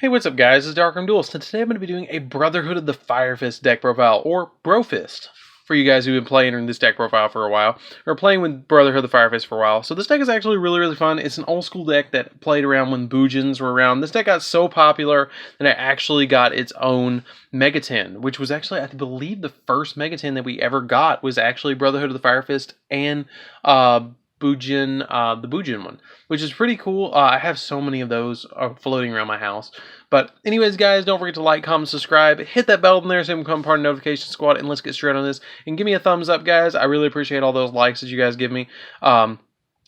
Hey, what's up guys, it's DarkArmedDuelist, and today I'm going to be doing a Brotherhood of the Fire Fist deck profile, or Brofist, for you guys who've been playing in this deck profile for a while, or playing with Brotherhood of the Fire Fist for a while. So this deck is actually really fun. It's an old school deck that played around when Boojins were around. This deck got so popular that it actually got its own Megatin, which was actually, I believe, the first Megatin that we ever got was actually Brotherhood of the Fire Fist and Boojin, the Boojin one, which is pretty cool. I have so many of those floating around my house. But anyways, guys, don't forget to like, comment, subscribe, hit that bell in there so you can become part of the notification squad, and let's get straight on this. And give me a thumbs up, guys. I really appreciate all those likes that you guys give me.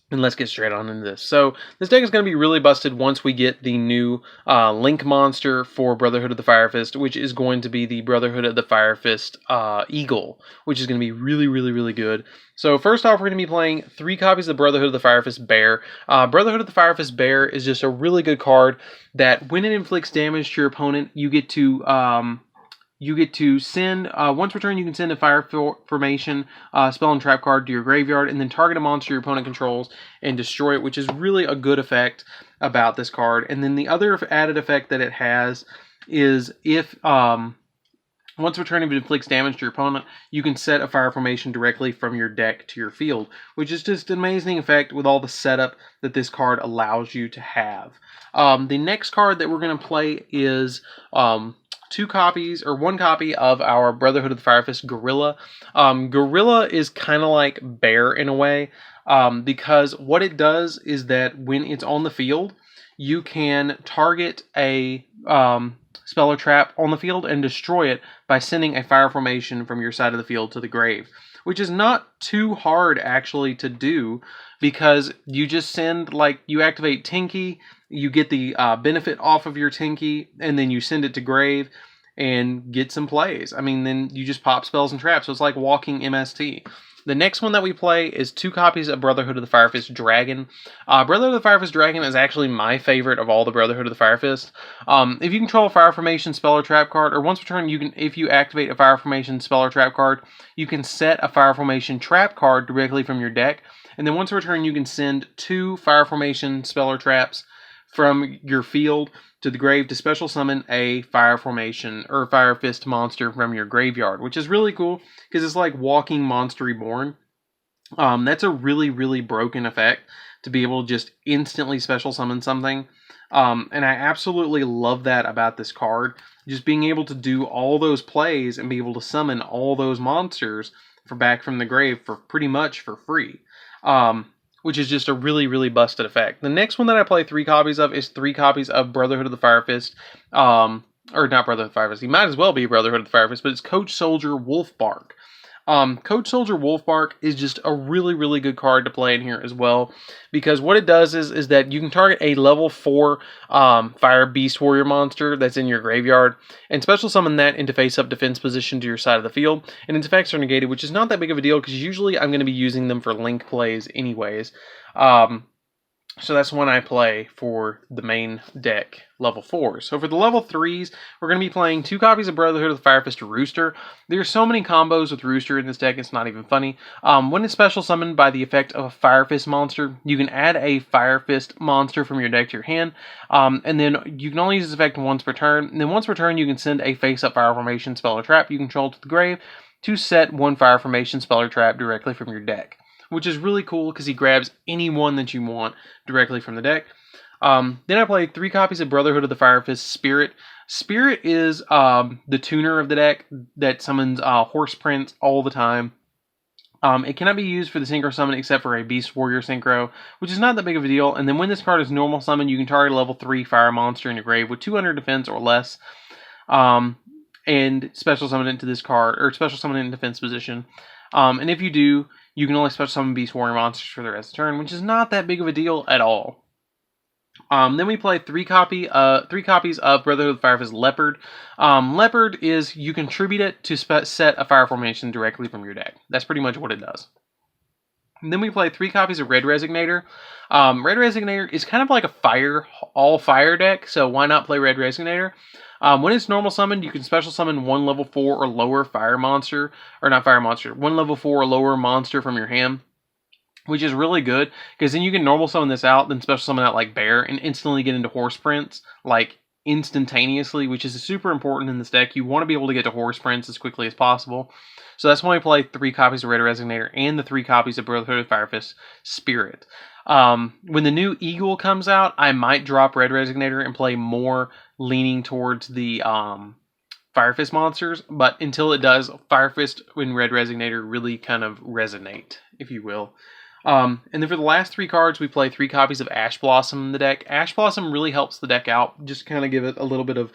And let's get straight on into this. So this deck is going to be really busted once we get the new Link monster for Brotherhood of the Fire Fist, which is going to be the Brotherhood of the Fire Fist Eagle, which is going to be really good. So first off, we're going to be playing 3 copies of Brotherhood of the Fire Fist Bear. Brotherhood of the Fire Fist Bear is just a really good card that when it inflicts damage to your opponent, you get to send, once per turn, you can send a fire formation spell and trap card to your graveyard, and then target a monster your opponent controls and destroy it, which is really a good effect about this card. And then the other added effect that it has is if, once per turn, if it inflicts damage to your opponent, you can set a fire formation directly from your deck to your field, which is just an amazing effect with all the setup that this card allows you to have. The next card that we're going to play is 2 copies, or 1 copy of our Brotherhood of the Fire Fist Gorilla. Gorilla is kind of like Bear in a way, because what it does is that when it's on the field, you can target a spell or trap on the field and destroy it by sending a fire formation from your side of the field to the grave, which is not too hard actually to do, because you just send, like, you activate Tinky, you get the benefit off of your Tinky, and then you send it to grave and get some plays. I mean, then you just pop spells and traps, so it's like walking MST. The next one that we play is 2 copies of Brotherhood of the Fire Fist Dragon. Brotherhood of the Fire Fist Dragon is actually my favorite of all the Brotherhood of the Fire Fist. If you control a fire formation spell or trap card, or once per turn, you can, if you activate a fire formation spell or trap card, you can set a fire formation trap card directly from your deck. And then once per turn, you can send 2 fire formation spell or traps from your field to the grave to special summon a fire formation or fire fist monster from your graveyard, which is really cool because it's like walking Monster Reborn. That's a really broken effect to be able to just instantly special summon something. And I absolutely love that about this card. Just being able to do all those plays and be able to summon all those monsters back from the grave for pretty much for free. Which is just a really busted effect. The next one that I play 3 copies of is 3 copies of Brotherhood of the Fire Fist. Or not Brotherhood of the Fire Fist. He might as well be Brotherhood of the Fire Fist, but it's Coach Soldier Wolfbark. Coach Soldier Wolfbark is just a really good card to play in here as well, because what it does is that you can target a level 4 Fire Beast Warrior monster that's in your graveyard and special summon that into face-up defense position to your side of the field, and its effects are negated, which is not that big of a deal because usually I'm going to be using them for link plays anyways. So that's one I play for the main deck, level 4s. So for the level 3s, we're going to be playing 2 copies of Brotherhood of the Fire Fist Rooster. There's so many combos with Rooster in this deck, it's not even funny. When it's special summoned by the effect of a Fire Fist monster, you can add a Fire Fist monster from your deck to your hand, and then you can only use this effect once per turn. And then once per turn, you can send a face-up fire formation spell or trap you control to the grave to set 1 fire formation spell or trap directly from your deck, which is really cool because he grabs any one that you want directly from the deck. Then I play 3 copies of Brotherhood of the Fire Fist Spirit. Spirit is the tuner of the deck that summons Horse Prince all the time. It cannot be used for the synchro summon except for a Beast Warrior synchro, which is not that big of a deal. And then when this card is normal summon, you can target a level 3 fire monster in your grave with 200 defense or less, and special summon it into this card, or special summon it in defense position. And if you do, you can only special summon Beast Warrior monsters for the rest of the turn, which is not that big of a deal at all. Then we play 3 copies of Brotherhood of the Fire Fist Leopard. Leopard is, you contribute it to set a fire formation directly from your deck. That's pretty much what it does. And then we play 3 copies of Red Resignator. Red Resignator is kind of like a all fire deck, so why not play Red Resignator? When it's normal summoned, you can special summon 1 level 4 or lower fire monster, or not fire monster, 1 level 4 or lower monster from your hand, which is really good, because then you can normal summon this out, then special summon out like Bear, and instantly get into Horse Prince, like instantaneously, which is super important in this deck. You want to be able to get to Horse Prince as quickly as possible. So that's why we play 3 copies of Red Resonator and the 3 copies of Brotherhood of Firefist Spirit. When the new Eagle comes out, I might drop Red Resonator and play more leaning towards the Firefist monsters, but until it does, Firefist and Red Resonator really kind of resonate, if you will. And then for the last 3 cards, we play 3 copies of Ash Blossom in the deck. Ash Blossom really helps the deck out, just kind of give it a little bit of,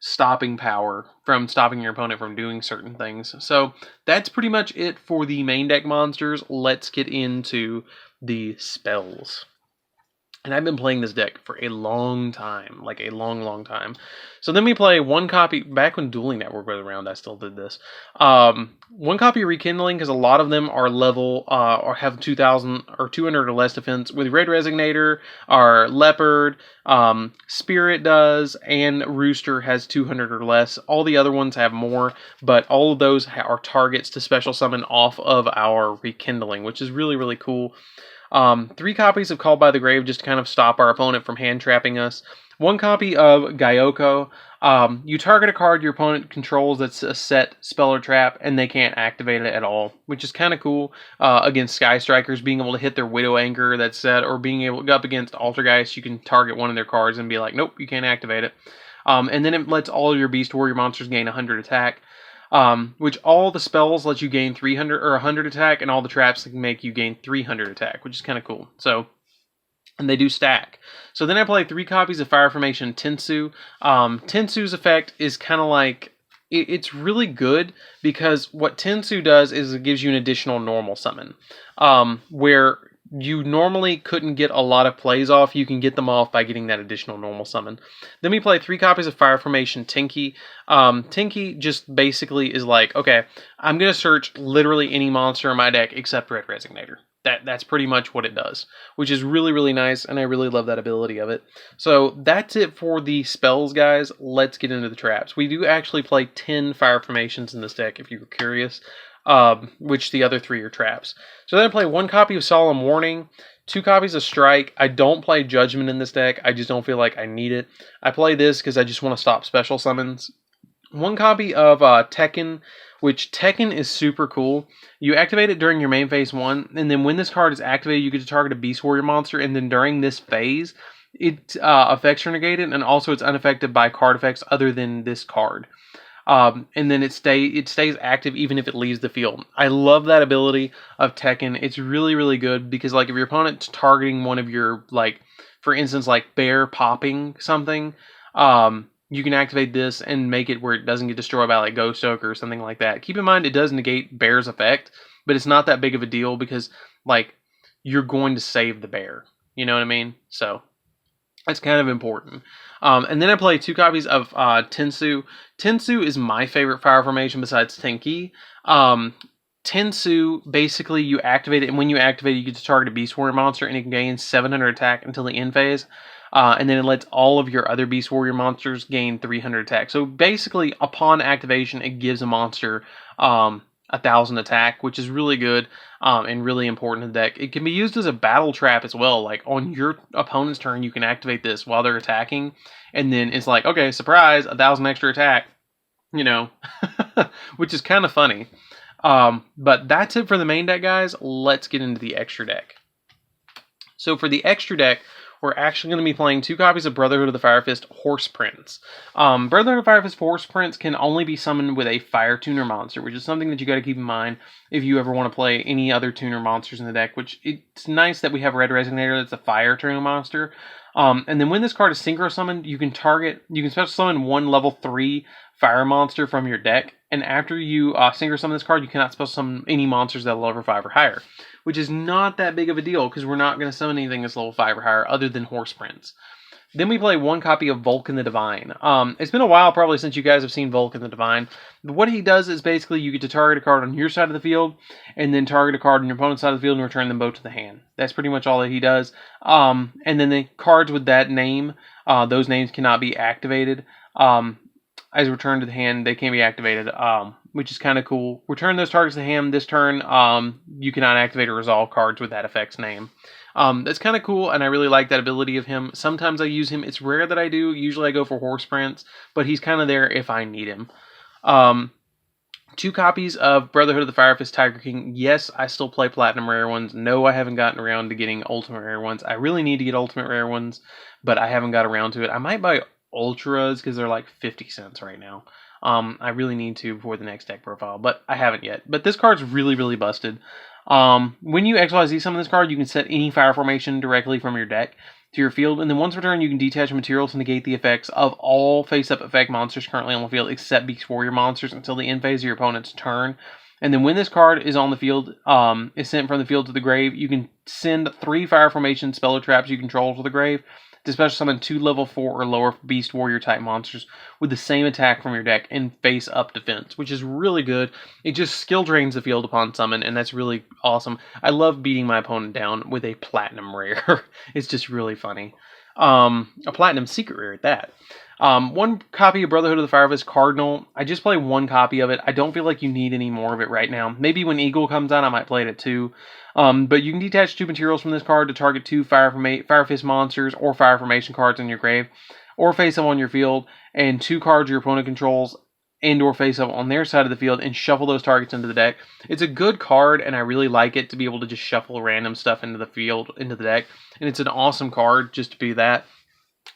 stopping power from stopping your opponent from doing certain things. So that's pretty much it for the main deck monsters. Let's get into the spells. And I've been playing this deck for a long time, like a long, long time. So then we play 1 copy, back when Dueling Network was around, I still did this. 1 copy of Rekindling, because a lot of them are level, or have 2,000 or 200 or less defense. With Red Resonator, our Leopard, Spirit does, and Rooster has 200 or less. All the other ones have more, but all of those are targets to special summon off of our Rekindling, which is really, really cool. 3 copies of Called by the Grave just to kind of stop our opponent from hand trapping us. 1 copy of Gyoko. You target a card your opponent controls that's a set spell or trap, and they can't activate it at all, which is kind of cool against Sky Strikers, being able to hit their Widow Anchor that's set, or being able to go up against Altergeist. You can target one of their cards and be like, nope, you can't activate it. And then it lets all your Beast Warrior monsters gain 100 attack. Which all the spells let you gain 300 or 100 attack, and all the traps can make you gain 300 attack, which is kind of cool. So, and they do stack. So then I play 3 copies of Fire Formation Tensu. Tensu's effect is kind of like, it's really good because what Tensu does is it gives you an additional normal summon, where you normally couldn't get a lot of plays off. You can get them off by getting that additional normal summon. Then we play 3 copies of Fire Formation Tinky. Tinky just basically is like, okay, I'm going to search literally any monster in my deck except Red Resonator. That's pretty much what it does, which is really, really nice, and I really love that ability of it. So that's it for the spells, guys. Let's get into the traps. We do actually play 10 Fire Formations in this deck, if you were curious, which the other 3 are traps. So then I play 1 copy of Solemn Warning, 2 copies of Strike. I don't play Judgment in this deck. I just don't feel like I need it. I play this because I just want to stop special summons. 1 copy of Tekken, which Tekken is super cool. You activate it during your main phase 1, and then when this card is activated, you get to target a Beast Warrior monster, and then during this phase, its effects are negated, and also it's unaffected by card effects other than this card. And then it stays active even if it leaves the field. I love that ability of Tekken. It's really, really good because, like, if your opponent's targeting one of your, like, for instance, like bear popping something, you can activate this and make it where it doesn't get destroyed by like Ghost Oak or something like that. Keep in mind it does negate bear's effect, but it's not that big of a deal because, like, you're going to save the bear. You know what I mean? So that's kind of important. And then I play 2 copies of Tensu. Tensu is my favorite Fire Formation besides Tenki. Tensu, basically you activate it, and when you activate it, you get to target a Beast Warrior monster, and it can gain 700 attack until the end phase. And then it lets all of your other Beast Warrior monsters gain 300 attack. So basically, upon activation, it gives a monster 1,000 attack, which is really good and really important in the deck. It can be used as a battle trap as well. Like, on your opponent's turn, you can activate this while they're attacking, and then it's like, okay, surprise, 1,000 extra attack, which is kind of funny. But that's it for the main deck, guys. Let's get into the extra deck. So for the extra deck, we're actually going to be playing 2 copies of Brotherhood of the Firefist Horse Prince. Brotherhood of the Firefist Horse Prince can only be summoned with a Fire Tuner monster, which is something that you got to keep in mind if you ever want to play any other tuner monsters in the deck, which it's nice that we have Red Resonator that's a Fire Tuner monster. And then when this card is Synchro Summoned, you can special summon 1 level 3 Fire monster from your deck, and after you Synchro Summon this card, you cannot special summon any monsters that are level 5 or higher, which is not that big of a deal because we're not going to summon anything that's level 5 or higher other than Horse Prince. Then we play 1 copy of Vulcan the Divine. It's been a while probably since you guys have seen Vulcan the Divine. But what he does is basically you get to target a card on your side of the field and then target a card on your opponent's side of the field and return them both to the hand. That's pretty much all that he does. And then the cards with that name, those names cannot be activated. As returned to the hand, they can be activated, which is kind of cool. Return those targets to the hand this turn. You cannot activate or resolve cards with that effect's name. That's kind of cool, and I really like that ability of him. Sometimes I use him. It's rare that I do. Usually I go for Horse Prince, but he's kind of there if I need him. 2 copies of Brotherhood of the Fire Fist Tiger King. Yes, I still play Platinum Rare ones. No, I haven't gotten around to getting Ultimate Rare ones. I really need to get Ultimate Rare ones, but I haven't got around to it. I might buy Ultras because they're like 50 cents right now. I really need to before the next deck profile, but I haven't yet. But this card's really, really busted. When you XYZ summon this card, you can set any fire formation directly from your deck to your field, and then once per turn, you can detach material to negate the effects of all face-up effect monsters currently on the field, except Beast Warrior monsters, until the end phase of your opponent's turn. And then when this card is on the field, is sent from the field to the grave, you can send 3 fire formation spell or traps you control to the grave to special summon 2 level 4 or lower Beast Warrior type monsters with the same attack from your deck and face up defense, which is really good. It just skill drains the field upon summon, and that's really awesome. I love beating my opponent down with a Platinum Rare. It's just really funny. A Platinum Secret Rare at that. 1 copy of Brotherhood of the Fire Fist Cardinal. I just play 1 copy of it. I don't feel like you need any more of it right now. Maybe when Eagle comes out, I might play it at 2. But you can detach 2 materials from this card to target 2 Fire Fist monsters or Fire Formation cards in your grave, or face up on your field, and 2 cards your opponent controls and or face up on their side of the field, and shuffle those targets into the deck. It's a good card, and I really like it to be able to just shuffle random stuff into the field, into the deck. And it's an awesome card just to do that.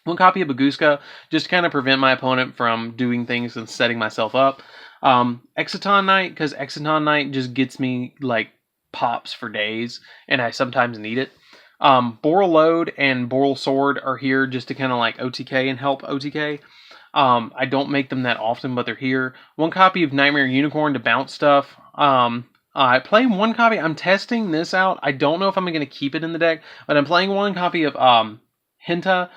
1 copy of Baguska, just to kind of prevent my opponent from doing things and setting myself up. Exciton Knight, because Exciton Knight just gets me, like, pops for days, and I sometimes need it. Boral Load and Boral Sword are here just to kind of, like, OTK and help OTK. I don't make them that often, but they're here. 1 copy of Nightmare Unicorn to bounce stuff. I play 1 copy. I'm testing this out. I don't know if I'm going to keep it in the deck, but I'm playing 1 copy of Hinta,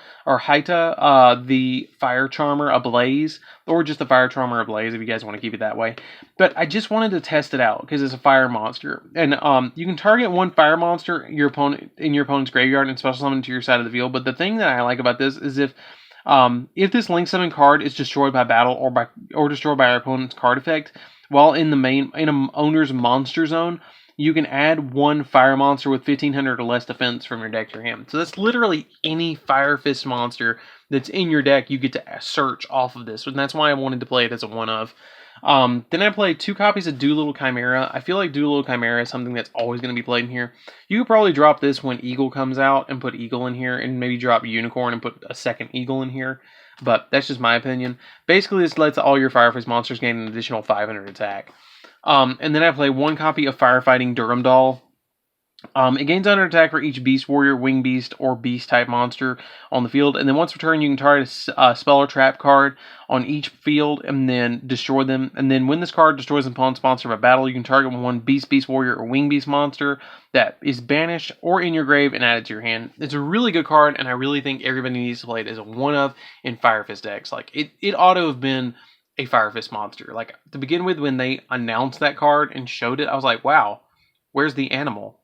the Fire Charmer Ablaze, or just the Fire Charmer Ablaze if you guys want to keep it that way. But I just wanted to test it out because it's a fire monster, and you can target 1 fire monster in your opponent's graveyard and special summon to your side of the field. But the thing that I like about this is if this link summon card is destroyed by battle or destroyed by our opponent's card effect while in a owner's monster zone, you can add 1 fire monster with 1500 or less defense from your deck to your hand. So that's literally any Fire Fist monster that's in your deck you get to search off of this. And that's why I wanted to play it as a 1-of. Then I played 2 copies of Doolittle Chimera. I feel like Doolittle Chimera is something that's always going to be played in here. You could probably drop this when Eagle comes out and put Eagle in here, and maybe drop Unicorn and put a second Eagle in here. But that's just my opinion. Basically, this lets all your Fire Fist monsters gain an additional 500 attack. And then I play 1 copy of Firefighting Durham Doll. It gains 100 attack for each Beast Warrior, Wing Beast, or Beast type monster on the field. And then once per turn, you can target a spell or trap card on each field and then destroy them. And then when this card destroys an opponent's monster of a battle, you can target 1 Beast Warrior, or Wing Beast monster that is banished or in your grave and add it to your hand. It's a really good card, and I really think everybody needs to play it as a 1-of in Fire Fist decks. Like, it ought to have been a Fire Fist monster. Like, to begin with, when they announced that card and showed it, I was like, wow, where's the animal?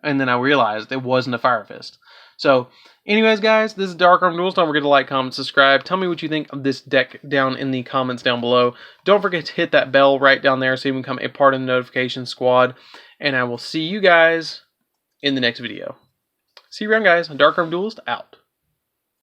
And then I realized it wasn't a Fire Fist. So, anyways, guys, this is DarkArmedDuelist. Don't forget to like, comment, subscribe. Tell me what you think of this deck down in the comments down below. Don't forget to hit that bell right down there so you can become a part of the notification squad. And I will see you guys in the next video. See you around, guys. DarkArmedDuelist out.